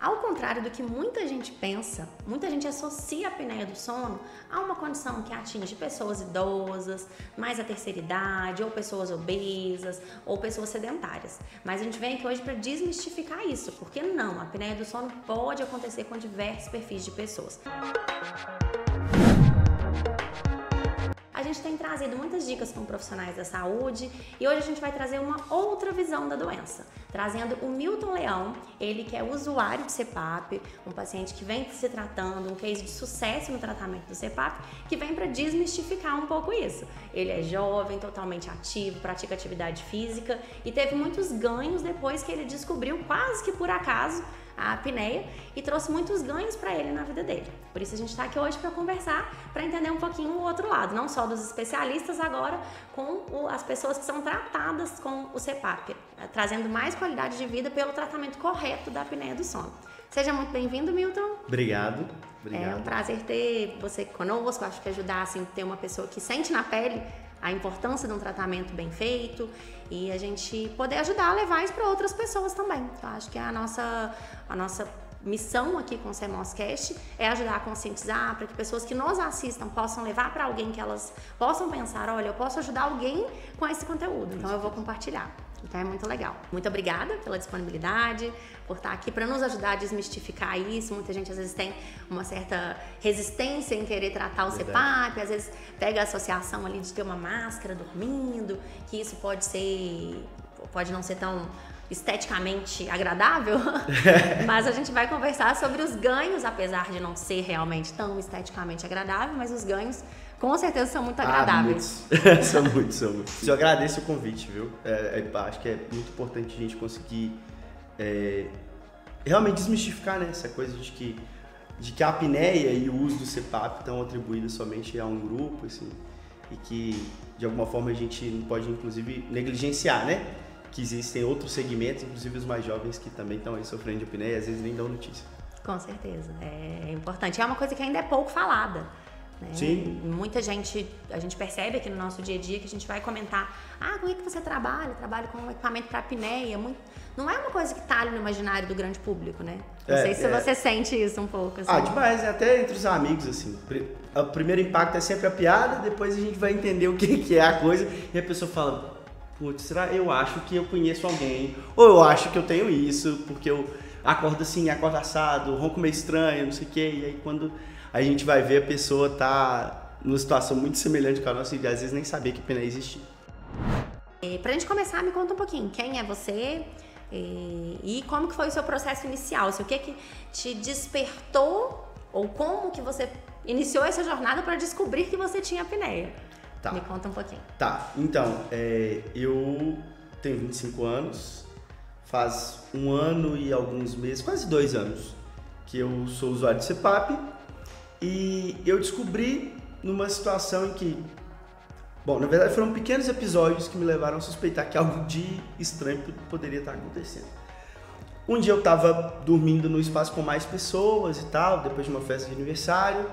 Ao contrário do que muita gente pensa, muita gente associa a apneia do sono a uma condição que atinge pessoas idosas, mais a terceira idade, ou pessoas obesas, ou pessoas sedentárias. Mas a gente vem aqui hoje para desmistificar isso, porque não, a apneia do sono pode acontecer com diversos perfis de pessoas. A gente tem trazido muitas dicas com profissionais da saúde e hoje a gente vai trazer uma outra visão da doença, trazendo o Milton Leão, ele que é usuário de CPAP, um paciente que vem se tratando, um case de sucesso no tratamento do CPAP, que vem para desmistificar um pouco isso. Ele é jovem, totalmente ativo, pratica atividade física e teve muitos ganhos depois que ele descobriu, quase que por acaso, a apneia e trouxe muitos ganhos para ele na vida dele. Por isso a gente está aqui hoje para conversar, para entender um pouquinho o outro lado, não só dos especialistas, agora com as pessoas que são tratadas com o CPAP, trazendo mais qualidade de vida pelo tratamento correto da apneia do sono. Seja muito bem-vindo, Milton. Obrigado. É um prazer ter você conosco, acho que ajudar assim, ter uma pessoa que sente na pele a importância de um tratamento bem feito e a gente poder ajudar a levar isso para outras pessoas também. Eu acho que a nossa missão aqui com o CMOScast é ajudar a conscientizar para que pessoas que nos assistam possam levar para alguém que elas possam pensar, olha, eu posso ajudar alguém com esse conteúdo, então eu vou compartilhar. Então é muito legal. Muito obrigada pela disponibilidade, por estar aqui para nos ajudar a desmistificar isso. Muita gente às vezes tem uma certa resistência em querer tratar o CPAP, às vezes pega a associação ali de ter uma máscara dormindo, que isso pode não ser tão esteticamente agradável, mas a gente vai conversar sobre os ganhos, apesar de não ser realmente tão esteticamente agradável, mas os ganhos com certeza são muito agradáveis. São muitos. Eu agradeço o convite, viu? Acho que é muito importante a gente conseguir realmente desmistificar, né, essa coisa de que a apneia e o uso do CPAP estão atribuídos somente a um grupo, assim, e que de alguma forma a gente não pode inclusive negligenciar, né? Que existem outros segmentos, inclusive os mais jovens, que também estão aí sofrendo de apneia e às vezes nem dão notícia. Com certeza, é importante. É uma coisa que ainda é pouco falada. Né? Sim. Muita gente, a gente percebe aqui no nosso dia a dia que a gente vai comentar, com o que você trabalha? Trabalho com um equipamento para apneia. Não é uma coisa que está ali no imaginário do grande público, né? Não sei se você sente isso um pouco. Assim. Demais, até entre os amigos, assim. O primeiro impacto é sempre a piada, depois a gente vai entender o que é a coisa e a pessoa fala, putz, será? Eu acho que eu conheço alguém, ou eu acho que eu tenho isso, porque eu acordo assim, acordo assado, ronco meio estranho, não sei o quê, e aí quando a gente vai ver, a pessoa tá numa situação muito semelhante com a nossa e às vezes nem sabia que apneia existia. Pra gente começar, me conta um pouquinho, quem é você e como que foi o seu processo inicial, assim, o que te despertou ou como que você iniciou essa jornada para descobrir que você tinha apneia? Tá. Me conta um pouquinho. Tá, então, eu tenho 25 anos, faz 1 ano e alguns meses, quase 2 anos, que eu sou usuário de CPAP e eu descobri numa situação em que, bom, na verdade foram pequenos episódios que me levaram a suspeitar que algo de estranho poderia estar acontecendo. Um dia eu estava dormindo no espaço com mais pessoas e tal, depois de uma festa de aniversário.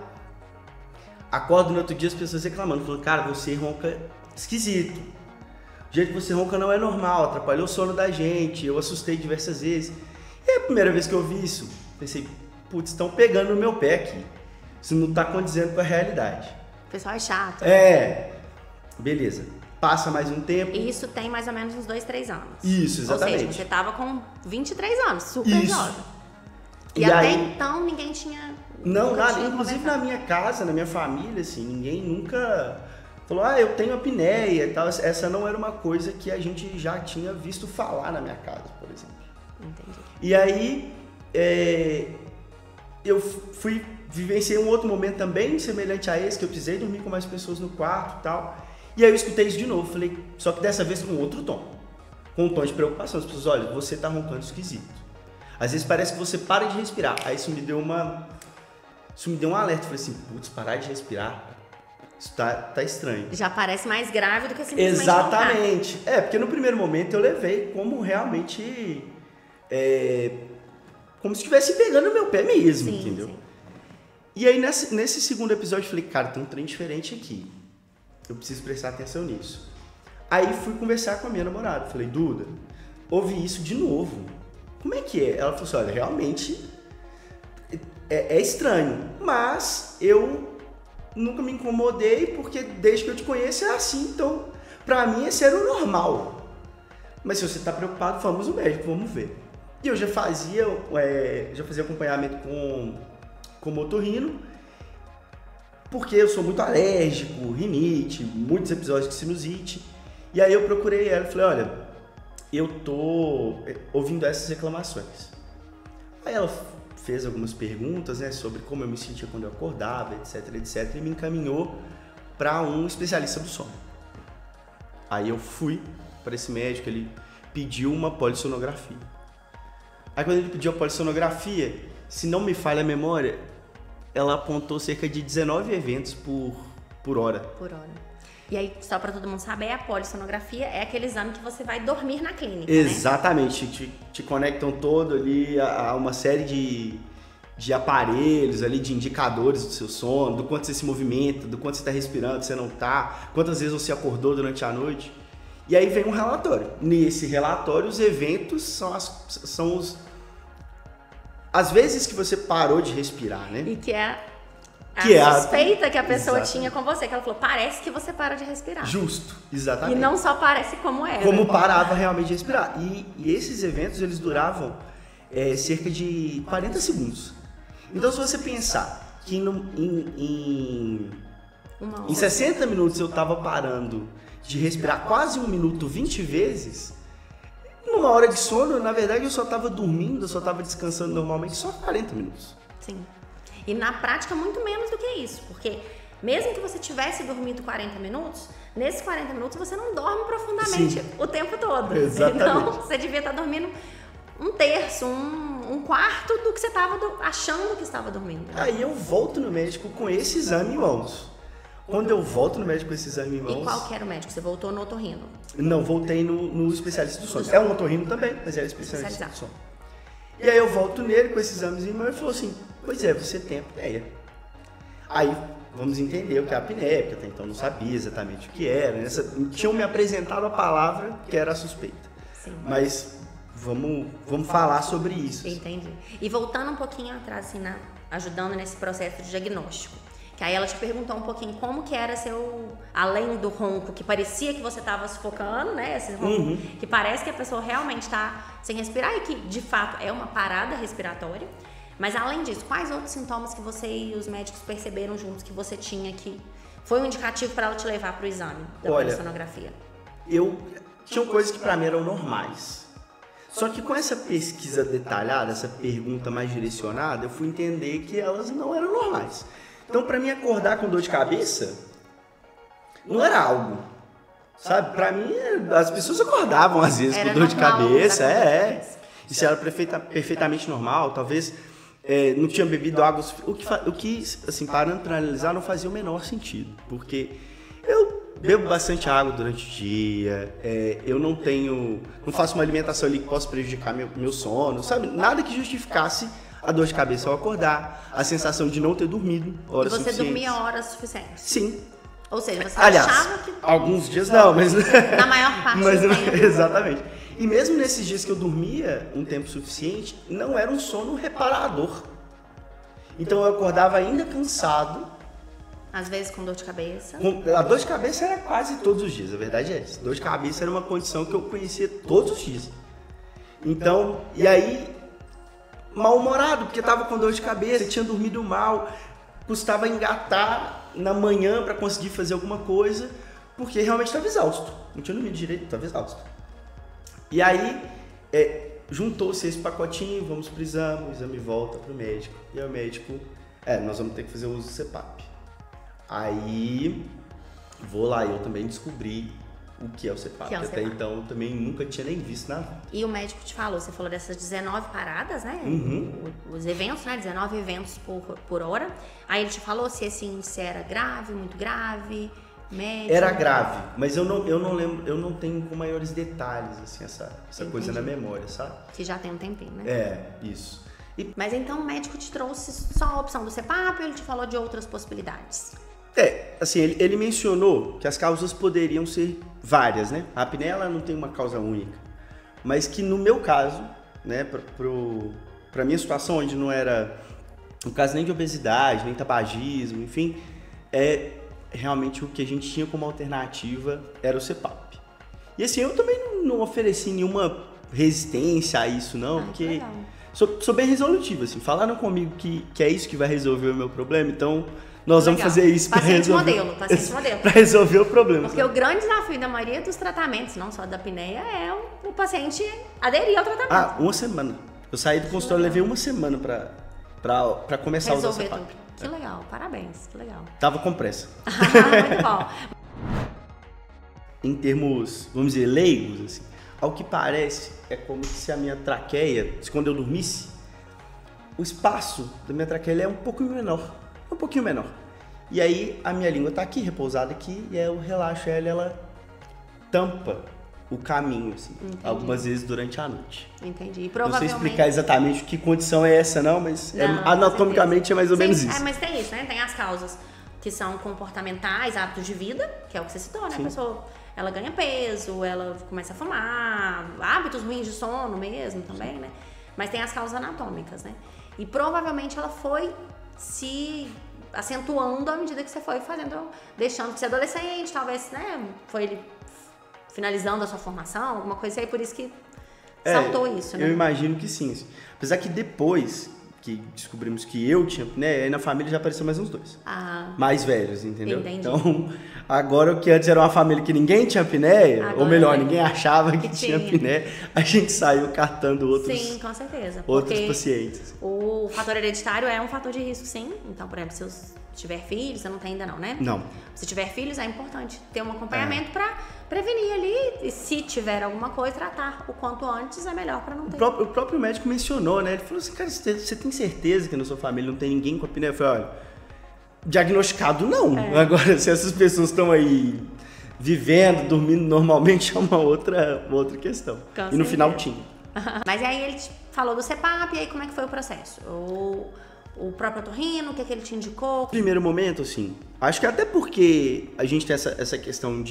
Acordo no outro dia as pessoas reclamando, falando, cara, você ronca esquisito. O jeito que você ronca não é normal, atrapalhou o sono da gente, eu assustei diversas vezes. E a primeira vez que eu vi isso, pensei, putz, estão pegando no meu pé aqui. Isso não está condizendo com a realidade. O pessoal é chato. Beleza. Passa mais um tempo. E isso tem mais ou menos uns 2, 3 anos. Isso, exatamente. Ou seja, você tava com 23 anos, super jovem. E até aí, então ninguém tinha... Não, nada. Inclusive na minha casa, na minha família, assim, ninguém nunca falou, eu tenho apneia e tal. Essa não era uma coisa que a gente já tinha visto falar na minha casa, por exemplo. Entendi. E aí, eu vivenciei um outro momento também semelhante a esse, que eu precisei dormir com mais pessoas no quarto e tal. E aí eu escutei isso de novo, falei, só que dessa vez com outro tom. Com um tom de preocupação. As pessoas, olha, você tá roncando esquisito. Às vezes parece que você para de respirar. Aí isso me deu um alerta. Eu falei assim, putz, parar de respirar, isso tá estranho. Já parece mais grave do que simplesmente exatamente. Porque no primeiro momento eu levei como realmente... como se estivesse pegando no meu pé mesmo, sim, entendeu? Sim. E aí nesse segundo episódio eu falei, cara, tem um trem diferente aqui. Eu preciso prestar atenção nisso. Aí fui conversar com a minha namorada. Falei, Duda, ouvi isso de novo. como é que é? Ela falou assim, olha, realmente é estranho, mas eu nunca me incomodei porque desde que eu te conheço é assim, então pra mim esse era o normal. Mas se você tá preocupado, vamos no médico, vamos ver. E eu já fazia acompanhamento com otorrino, porque eu sou muito alérgico, rinite, muitos episódios de sinusite. E aí eu procurei ela e falei, olha, eu tô ouvindo essas reclamações. Aí ela fez algumas perguntas, né, sobre como eu me sentia quando eu acordava, etc, e me encaminhou para um especialista do sono. Aí eu fui para esse médico, ele pediu uma polissonografia. Aí quando ele pediu a polissonografia, se não me falha a memória, ela apontou cerca de 19 eventos por hora. Por hora. E aí, só para todo mundo saber, a polissonografia é aquele exame que você vai dormir na clínica, exatamente, né? Te conectam todo ali a uma série de aparelhos ali, de indicadores do seu sono, do quanto você se movimenta, do quanto você está respirando, você não está, quantas vezes você acordou durante a noite. E aí vem um relatório. Nesse relatório, os eventos são as vezes que você parou de respirar, né? E que é a suspeita que a pessoa tinha com você, que ela falou, parece que você para de respirar. Justo, exatamente. E não só parece como era. Como parava realmente de respirar. E esses eventos, eles duravam cerca de 40 segundos. Então, se você pensar que em 60 minutos eu estava parando de respirar quase 1 minuto 20 vezes, numa hora de sono, na verdade, eu só estava dormindo, eu só estava descansando normalmente só 40 minutos. Sim. E na prática, muito menos do que isso, porque mesmo que você tivesse dormido 40 minutos, nesses 40 minutos você não dorme profundamente o tempo todo. Exatamente. Então, você devia estar dormindo um terço, um quarto do que você estava achando que estava dormindo. Né? Aí eu volto no médico com esse exame em mãos. Quando eu volto no médico com esse exame em mãos... E qual que era o médico? Você voltou no otorrino? Não, voltei no especialista do sono. É um otorrino também, mas era especialista do sono. E aí eu volto nele com esses exames em mãos e falou assim, pois é, você tem apneia. Aí vamos entender o que é a apneia, porque até então não sabia exatamente o que era. Tinham me apresentado a palavra que era a suspeita. Sim. Mas vamos falar sobre isso. Entendi. E voltando um pouquinho atrás, assim, ajudando nesse processo de diagnóstico. Que aí ela te perguntou um pouquinho como que era além do ronco, que parecia que você estava sufocando, né? Esse ronco, que parece que a pessoa realmente está sem respirar e que, de fato, é uma parada respiratória. Mas, além disso, quais outros sintomas que você e os médicos perceberam juntos que você tinha que foi um indicativo para ela te levar para o exame da polissonografia? Tinham coisas que para mim eram normais. Só que com essa pesquisa detalhada, essa pergunta mais direcionada, eu fui entender que elas não eram normais. Então, para mim, acordar com dor de cabeça não era algo, sabe? Para mim, as pessoas acordavam às vezes com dor de cabeça, Isso era perfeitamente normal, talvez não tinha bebido água, o que, assim, parando para analisar, não fazia o menor sentido, porque eu bebo bastante água durante o dia, eu não faço uma alimentação ali que possa prejudicar meu sono, sabe? Nada que justificasse a dor de cabeça ao acordar, a sensação de não ter dormido horas suficientes. E você dormia horas suficientes? Sim. Ou seja, você aliás, achava que... alguns dias não, mas... Na maior parte do tempo. Exatamente. E mesmo nesses dias que eu dormia um tempo suficiente, não era um sono reparador. Então eu acordava ainda cansado. Às vezes com dor de cabeça. A dor de cabeça era quase todos os dias, a verdade é essa. Dor de cabeça era uma condição que eu conhecia todos os dias. Então, e aí... mal-humorado, porque estava com dor de cabeça, tinha dormido mal, custava engatar na manhã para conseguir fazer alguma coisa, porque realmente estava exausto, não tinha dormido direito, estava exausto. E aí, juntou-se esse pacotinho, vamos pro exame, o exame volta pro médico, e aí o médico, nós vamos ter que fazer o uso do CPAP. Aí, vou lá, eu também descobri o que é o CPAP. Até então, também nunca tinha nem visto nada. E o médico te falou, você falou dessas 19 paradas, né? Os eventos, né? 19 eventos por hora. Aí ele te falou se esse índice era grave, muito grave, médio? Era grave, mas eu não lembro, eu não tenho com maiores detalhes, assim, essa coisa na memória, sabe? Que já tem um tempinho, né? Isso. Mas então o médico te trouxe só a opção do CPAP ou ele te falou de outras possibilidades? Assim, ele mencionou que as causas poderiam ser várias, né? A apneia ela não tem uma causa única, mas que no meu caso, né, pra minha situação, onde não era, no caso, nem de obesidade, nem tabagismo, enfim, realmente o que a gente tinha como alternativa era o CPAP. E assim, eu também não ofereci nenhuma resistência a isso, não, porque sou bem resolutivo, assim, falaram comigo que é isso que vai resolver o meu problema, então nós vamos fazer isso para resolver. Paciente modelo. Para resolver o problema. Porque o grande desafio da maioria dos tratamentos, não só da apneia, é o paciente aderir ao tratamento. Uma semana. Eu saí do consultório, levei uma semana para começar a usar o CPAP. Que legal, parabéns, que legal. Tava com pressa. Muito bom. Em termos, vamos dizer, leigos, assim, ao que parece, é como se a minha traqueia, quando eu dormisse, o espaço da minha traqueia é um pouquinho menor. E aí a minha língua tá aqui, repousada aqui, e aí eu relaxo ela tampa o caminho, assim, algumas vezes durante a noite. Entendi. E provavelmente... Não sei explicar exatamente que condição é essa, não, mas anatomicamente é mais ou menos isso. Mas tem isso, né? Tem as causas que são comportamentais, hábitos de vida, que é o que você citou, né? Sim. A pessoa, ela ganha peso, ela começa a fumar, hábitos ruins de sono mesmo também, né? Mas tem as causas anatômicas, né? E provavelmente ela foi se acentuando à medida que você foi fazendo, deixando de ser adolescente, talvez, né? Foi ele finalizando a sua formação, alguma coisa aí, por isso que saltou isso, né? Eu imagino que sim. Apesar que depois que descobrimos que eu tinha apneia, aí na família já apareceu mais uns 2. Mais velhos, entendeu? Entendi. Então, agora o que antes era uma família que ninguém tinha apneia, agora, ou melhor, ninguém achava que tinha apneia, a gente saiu catando outros, sim, com certeza. Outros pacientes. O fator hereditário é um fator de risco, sim. Então, por exemplo, se tiver filhos, você não tem ainda não, né? Não. Se tiver filhos, é importante ter um acompanhamento para prevenir ali, e se tiver alguma coisa, tratar o quanto antes é melhor para não ter. O próprio médico mencionou, né? Ele falou assim, cara, você tem certeza que na sua família não tem ninguém com apneia? Eu falei, olha, diagnosticado não. Agora, se essas pessoas estão aí vivendo, dormindo normalmente, é uma outra questão. E no final tinha. Mas aí ele falou do CPAP, e aí como é que foi o processo? O próprio otorrino, o que ele te indicou? No primeiro momento, assim, acho que até porque a gente tem essa questão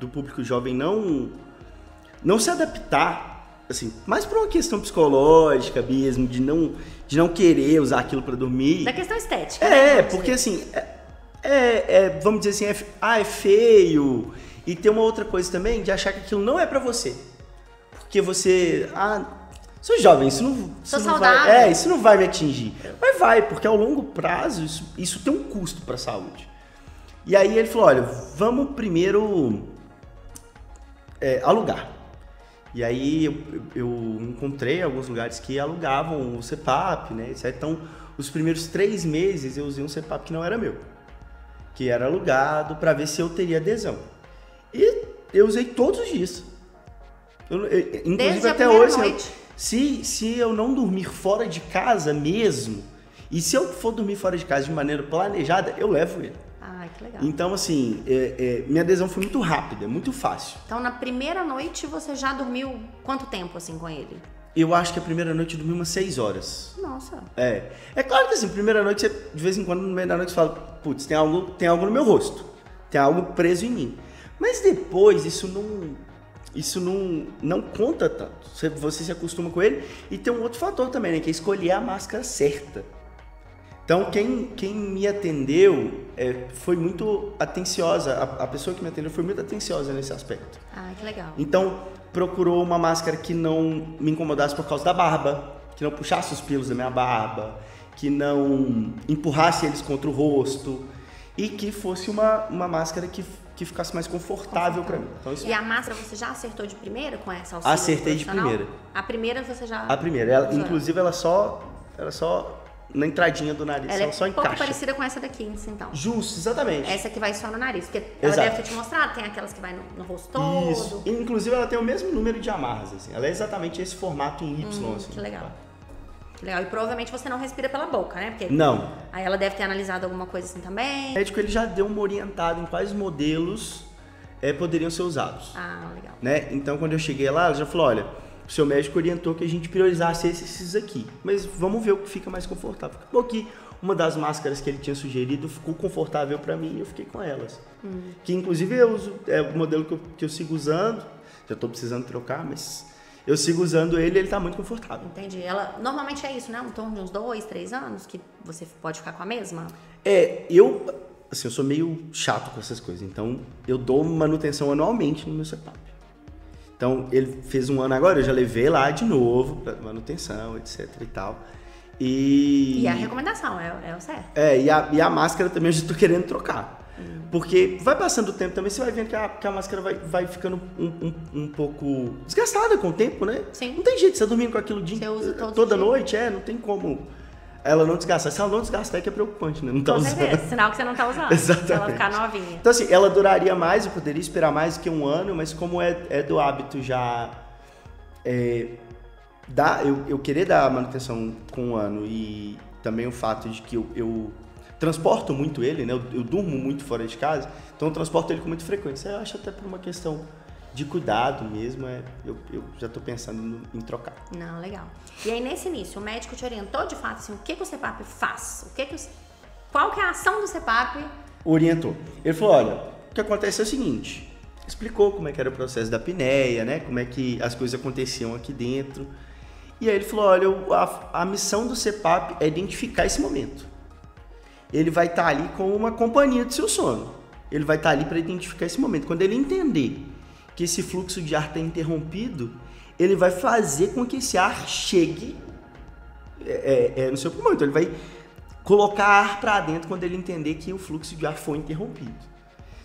do público jovem não se adaptar, assim, mais por uma questão psicológica mesmo, de não querer usar aquilo para dormir. Da questão estética. Porque assim, vamos dizer assim, é feio. E tem uma outra coisa também, de achar que aquilo não é para você. Porque você... sou jovem, isso não vai, isso não vai me atingir. Mas vai, porque ao longo prazo isso tem um custo para a saúde. E aí ele falou, olha, vamos primeiro alugar. E aí eu encontrei alguns lugares que alugavam o CPAP, né? Então, os primeiros 3 meses eu usei um CPAP que não era meu, que era alugado para ver se eu teria adesão. E eu usei todos os dias. Inclusive desde até a primeira hoje. noite. Se eu não dormir fora de casa mesmo, e se eu for dormir fora de casa de maneira planejada, eu levo ele. Que legal. Então, assim, minha adesão foi muito rápida, muito fácil. Então, na primeira noite, você já dormiu quanto tempo, assim, com ele? Eu acho que a primeira noite eu dormi umas 6 horas. Nossa. É claro que, assim, primeira noite, você, de vez em quando, no meio da noite, você fala, putz, tem algo no meu rosto, tem algo preso em mim. Mas depois, isso não conta tanto. Você se acostuma com ele. E tem um outro fator também, né? Que é escolher a máscara certa. Então, quem me atendeu foi muito atenciosa. A pessoa que me atendeu foi muito atenciosa nesse aspecto. Que legal. Então, procurou uma máscara que não me incomodasse por causa da barba, que não puxasse os pelos da minha barba, que não empurrasse eles contra o rosto e que fosse uma máscara que ficasse mais confortável para mim. Então, e a máscara você já acertou de primeira com essa auxílio? Acertei de primeira. A primeira você já... A primeira. Inclusive, ela só na entradinha do nariz. Ela só é um pouco encaixa. parecida com essa daqui, então. Justo, exatamente. Essa que vai só no nariz. Porque ela deve ter te mostrado, tem aquelas que vai no rosto todo. Isso. Inclusive, ela tem o mesmo número de amarras, assim. Ela é exatamente esse formato em Y, assim. Que legal. Legal. E provavelmente você não respira pela boca, né? Porque não. Aí ela deve ter analisado alguma coisa assim também. O médico, ele já deu uma orientada em quais modelos poderiam ser usados. Legal. Né? Então, quando eu cheguei lá, ela já falou, olha, o seu médico orientou que a gente priorizasse esses aqui, mas vamos ver o que fica mais confortável. Acabou que uma das máscaras que ele tinha sugerido ficou confortável para mim e eu fiquei com elas. Que inclusive eu uso, o modelo que eu sigo usando, já estou precisando trocar, mas eu sigo usando ele e ele tá muito confortável. Entendi. Ela, normalmente é isso, né? Em torno de uns 2, 3 anos que você pode ficar com a mesma? Assim, eu sou meio chato com essas coisas, então eu dou manutenção anualmente no meu CPAP. Então, ele fez um ano agora, eu já levei lá de novo pra manutenção, etc e tal. E a recomendação, é o certo. E a máscara também eu já tô querendo trocar. Porque vai passando o tempo também, você vai vendo que a máscara vai ficando um pouco desgastada com o tempo, né? Sim. Não tem jeito, você tá dormindo com aquilo toda noite, não tem como ela não desgastar. Se ela não desgastar é que é preocupante, né? Não tá usando. certeza, sinal que você não tá usando. Exatamente. Se ela ficar novinha. Então assim, ela duraria mais, eu poderia esperar mais do que um ano, mas como é do hábito já... eu querer dar manutenção com um ano e também o fato de que eu transporto muito ele, né? Eu durmo muito fora de casa, então eu transporto ele com muita frequência. Eu acho até por uma questão de cuidado mesmo, eu já tô pensando em trocar. Não, legal. E aí nesse início, o médico te orientou de fato assim, o que o CPAP faz? Qual que é a ação do CPAP? Orientou. Ele falou, olha, o que acontece é o seguinte, explicou como é que era o processo da apneia, né? Como é que as coisas aconteciam aqui dentro. E aí ele falou, olha, a missão do CPAP é identificar esse momento. Ele vai estar ali com uma companhia do seu sono. Ele vai estar ali para identificar esse momento. Quando ele entender que esse fluxo de ar está interrompido, ele vai fazer com que esse ar chegue no seu pulmão. Então ele vai colocar ar para dentro quando ele entender que o fluxo de ar foi interrompido.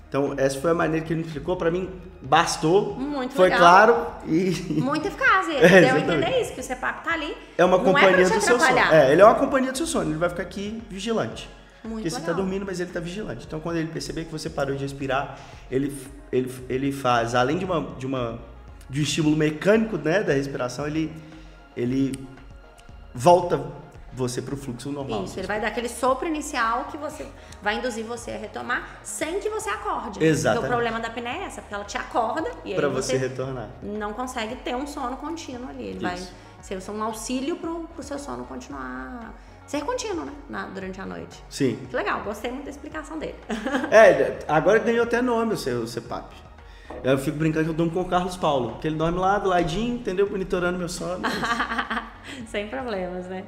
Então essa foi a maneira que ele me explicou. Para mim, bastou. Muito foi legal. Claro e... Muito eficaz. Ele deu a entender isso, que o CPAP tá ali. É uma companhia do seu sono. Ele é uma companhia do seu sono. Ele vai ficar aqui vigilante. Porque você está dormindo, mas ele está vigilante. Então, quando ele perceber que você parou de respirar, ele faz, além de um estímulo mecânico, né, da respiração, ele volta você para o fluxo normal. Isso, ele vai dar aquele sopro inicial que vai induzir você a retomar sem que você acorde. Exatamente. Porque o problema da apneia é essa, porque ela te acorda e aí você retornar. Não consegue ter um sono contínuo ali. Ele vai ser um auxílio para o seu sono continuar... ser contínuo, né? Durante a noite. Sim. Que legal, gostei muito da explicação dele. Agora ganhou até nome o CPAP. Eu fico brincando que eu durmo com o Carlos Paulo, porque ele dorme lá do ladinho, entendeu? Monitorando meu sono. Sem problemas, né?